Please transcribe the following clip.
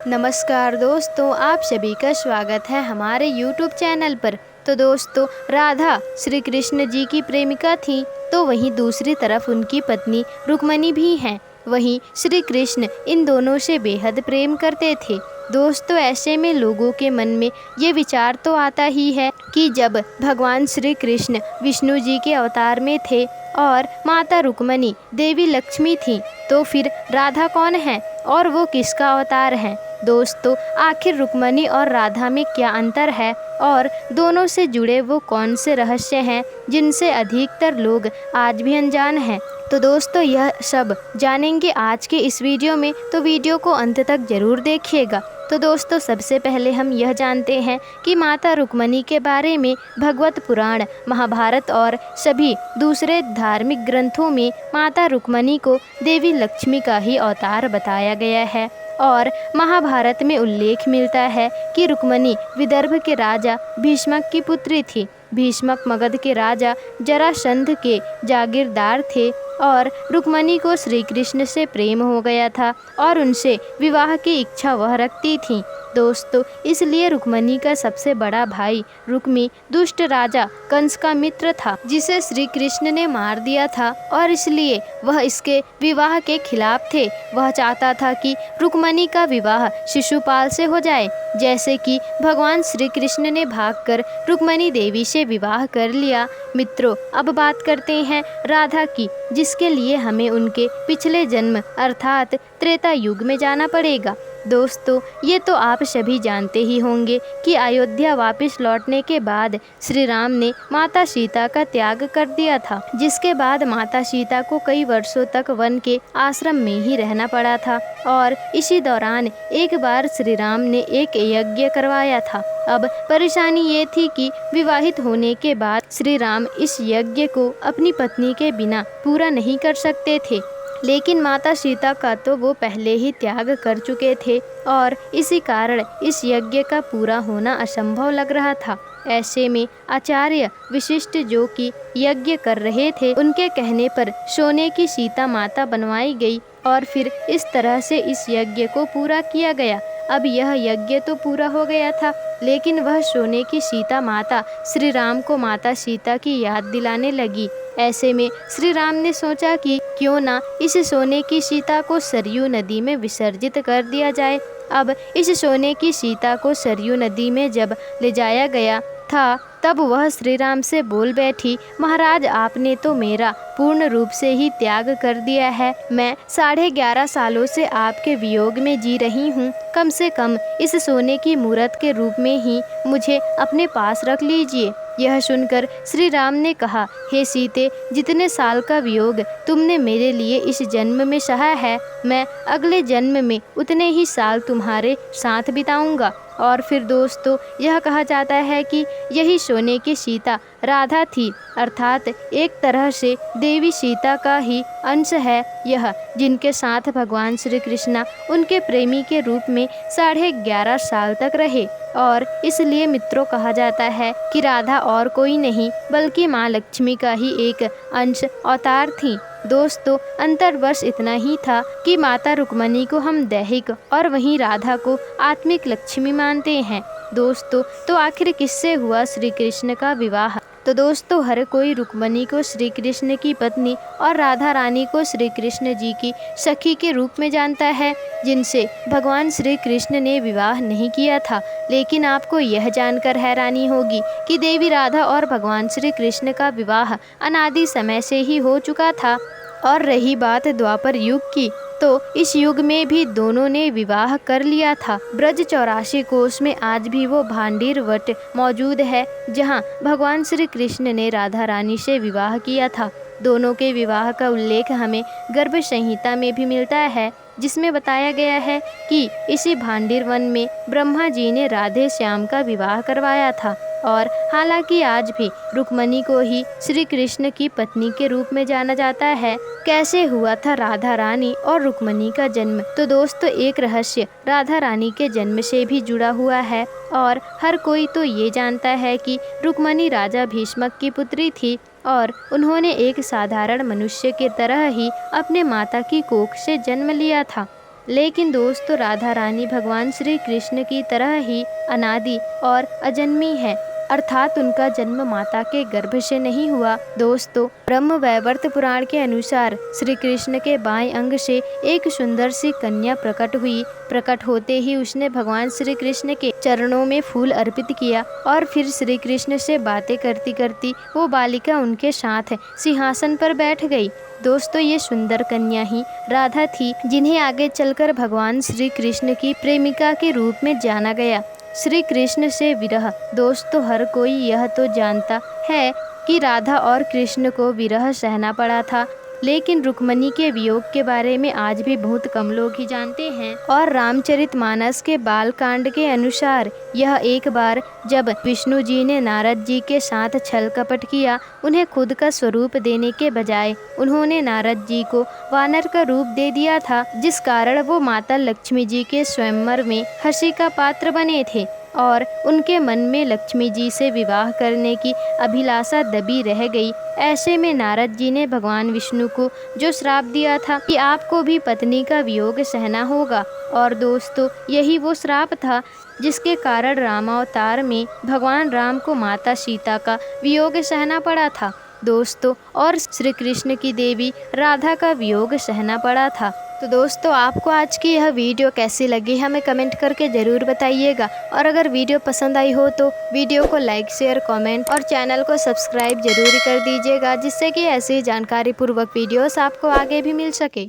नमस्कार दोस्तों, आप सभी का स्वागत है हमारे YouTube चैनल पर। तो दोस्तों, राधा श्री कृष्ण जी की प्रेमिका थी, तो वहीं दूसरी तरफ उनकी पत्नी रुक्मणी भी हैं। वहीं श्री कृष्ण इन दोनों से बेहद प्रेम करते थे। दोस्तों, ऐसे में लोगों के मन में ये विचार तो आता ही है कि जब भगवान श्री कृष्ण विष्णु जी के अवतार में थे और माता रुक्मणी देवी लक्ष्मी थी, तो फिर राधा कौन है और वो किसका अवतार है। दोस्तों, आखिर रुक्मणी और राधा में क्या अंतर है और दोनों से जुड़े वो कौन से रहस्य हैं जिनसे अधिकतर लोग आज भी अनजान हैं। तो दोस्तों, यह सब जानेंगे आज के इस वीडियो में, तो वीडियो को अंत तक जरूर देखिएगा। तो दोस्तों, सबसे पहले हम यह जानते हैं कि माता रुक्मणी के बारे में भगवत पुराण, महाभारत और सभी दूसरे धार्मिक ग्रंथों में माता रुक्मणी को देवी लक्ष्मी का ही अवतार बताया गया है। और महाभारत में उल्लेख मिलता है कि रुक्मणी विदर्भ के राजा भीष्मक की पुत्री थी। भीष्मक मगध के राजा जरासंध के जागीरदार थे और रुक्मणी को श्री कृष्ण से प्रेम हो गया था और उनसे विवाह की इच्छा वह रखती थी। दोस्तों, इसलिए रुक्मणी का सबसे बड़ा भाई रुक्मी दुष्ट राजा कंस का मित्र था, जिसे श्री कृष्ण ने मार दिया था और इसलिए वह इसके विवाह के खिलाफ थे। वह चाहता था कि रुक्मणी का विवाह शिशुपाल से हो जाए, जैसे कि भगवान श्री कृष्ण ने भागकर रुक्मणी देवी से विवाह कर लिया। मित्रों, अब बात करते हैं राधा की, जिसके लिए हमें उनके पिछले जन्म अर्थात त्रेता युग में जाना पड़ेगा। दोस्तों, ये तो आप सभी जानते ही होंगे कि अयोध्या वापस लौटने के बाद श्री राम ने माता सीता का त्याग कर दिया था, जिसके बाद माता सीता को कई वर्षों तक वन के आश्रम में ही रहना पड़ा था। और इसी दौरान एक बार श्री राम ने एक यज्ञ करवाया था। अब परेशानी ये थी कि विवाहित होने के बाद श्री राम इस यज्ञ को अपनी पत्नी के बिना पूरा नहीं कर सकते थे, लेकिन माता सीता का तो वो पहले ही त्याग कर चुके थे और इसी कारण इस यज्ञ का पूरा होना असंभव लग रहा था। ऐसे में आचार्य विशिष्ट, जो कि यज्ञ कर रहे थे, उनके कहने पर सोने की सीता माता बनवाई गई और फिर इस तरह से इस यज्ञ को पूरा किया गया। अब यह यज्ञ तो पूरा हो गया था, लेकिन वह सोने की सीता माता श्री राम को माता सीता की याद दिलाने लगी। ऐसे में श्री राम ने सोचा कि क्यों ना इस सोने की सीता को सरयू नदी में विसर्जित कर दिया जाए। अब इस सोने की सीता को सरयू नदी में जब ले जाया गया था, तब वह श्री राम से बोल बैठी, महाराज, आपने तो मेरा पूर्ण रूप से ही त्याग कर दिया है। मैं 11.5 सालों से आपके वियोग में जी रही हूँ। कम से कम इस सोने की मूर्त के रूप में ही मुझे अपने पास रख लीजिए। यह सुनकर श्री राम ने कहा, हे सीते, जितने साल का वियोग तुमने मेरे लिए इस जन्म में सहा है, मैं अगले जन्म में उतने ही साल तुम्हारे साथ बिताऊंगा। और फिर दोस्तों, यह कहा जाता है कि यही सोने की सीता राधा थी, अर्थात एक तरह से देवी सीता का ही अंश है यह, जिनके साथ भगवान श्री कृष्ण उनके प्रेमी के रूप में 11.5 साल तक रहे। और इसलिए मित्रों, कहा जाता है कि राधा और कोई नहीं बल्कि माँ लक्ष्मी का ही एक अंश अवतार थी। दोस्तों, अंतर बस इतना ही था कि माता रुक्मणी को हम दैहिक और वहीं राधा को आत्मिक लक्ष्मी मानते हैं। दोस्तों, तो आखिर किससे हुआ श्री कृष्ण का विवाह? तो दोस्तों, हर कोई रुक्मणी को श्री कृष्ण की पत्नी और राधा रानी को श्री कृष्ण जी की सखी के रूप में जानता है, जिनसे भगवान श्री कृष्ण ने विवाह नहीं किया था। लेकिन आपको यह जानकर हैरानी होगी कि देवी राधा और भगवान श्री कृष्ण का विवाह अनादि समय से ही हो चुका था। और रही बात द्वापर युग की, तो इस युग में भी दोनों ने विवाह कर लिया था। ब्रज 84 कोष में आज भी वो भांडीर वट मौजूद है, जहाँ भगवान श्री कृष्ण ने राधा रानी से विवाह किया था। दोनों के विवाह का उल्लेख हमें गर्भ संहिता में भी मिलता है, जिसमें बताया गया है कि इसी भांडीर वन में ब्रह्मा जी ने राधे श्याम का विवाह करवाया था। और हालांकि आज भी रुक्मणी को ही श्री कृष्ण की पत्नी के रूप में जाना जाता है। कैसे हुआ था राधा रानी और रुक्मणी का जन्म? तो दोस्तों, एक रहस्य राधा रानी के जन्म से भी जुड़ा हुआ है और हर कोई तो ये जानता है कि रुक्मणी राजा भीष्मक की पुत्री थी और उन्होंने एक साधारण मनुष्य की तरह ही अपने माता की कोख से जन्म लिया था। लेकिन दोस्तों राधा रानी भगवान श्री कृष्ण की तरह ही अनादि और अजन्मी है, अर्थात उनका जन्म माता के गर्भ से नहीं हुआ। दोस्तों ब्रह्म वैवर्त पुराण के अनुसार श्री कृष्ण के बाएं अंग से एक सुंदर सी कन्या प्रकट हुई। प्रकट होते ही उसने भगवान श्री कृष्ण के चरणों में फूल अर्पित किया और फिर श्री कृष्ण से बातें करती करती वो बालिका उनके साथ सिंहासन पर बैठ गई। दोस्तों ये सुंदर कन्या ही राधा थी, जिन्हें आगे चलकर भगवान श्री कृष्ण की प्रेमिका के रूप में जाना गया। श्री कृष्ण से विरह। दोस्तों हर कोई यह तो जानता है कि राधा और कृष्ण को विरह सहना पड़ा था, लेकिन रुक्मणी के वियोग के बारे में आज भी बहुत कम लोग ही जानते हैं। और रामचरितमानस के बाल कांड के अनुसार यह एक बार जब विष्णु जी ने नारद जी के साथ छल कपट किया, उन्हें खुद का स्वरूप देने के बजाय उन्होंने नारद जी को वानर का रूप दे दिया था, जिस कारण वो माता लक्ष्मी जी के स्वयंवर में हंसी का पात्र बने थे और उनके मन में लक्ष्मी जी से विवाह करने की अभिलाषा दबी रह गई। ऐसे में नारद जी ने भगवान विष्णु को जो श्राप दिया था कि आपको भी पत्नी का वियोग सहना होगा, और दोस्तों यही वो श्राप था जिसके कारण रामावतार में भगवान राम को माता सीता का वियोग सहना पड़ा था दोस्तों, और श्री कृष्ण की देवी राधा का वियोग सहना पड़ा था। तो दोस्तों आपको आज की यह वीडियो कैसी लगी हमें कमेंट करके ज़रूर बताइएगा, और अगर वीडियो पसंद आई हो तो वीडियो को लाइक शेयर कमेंट और चैनल को सब्सक्राइब जरूर कर दीजिएगा, जिससे कि ऐसी जानकारी पूर्वक वीडियोस आपको आगे भी मिल सके।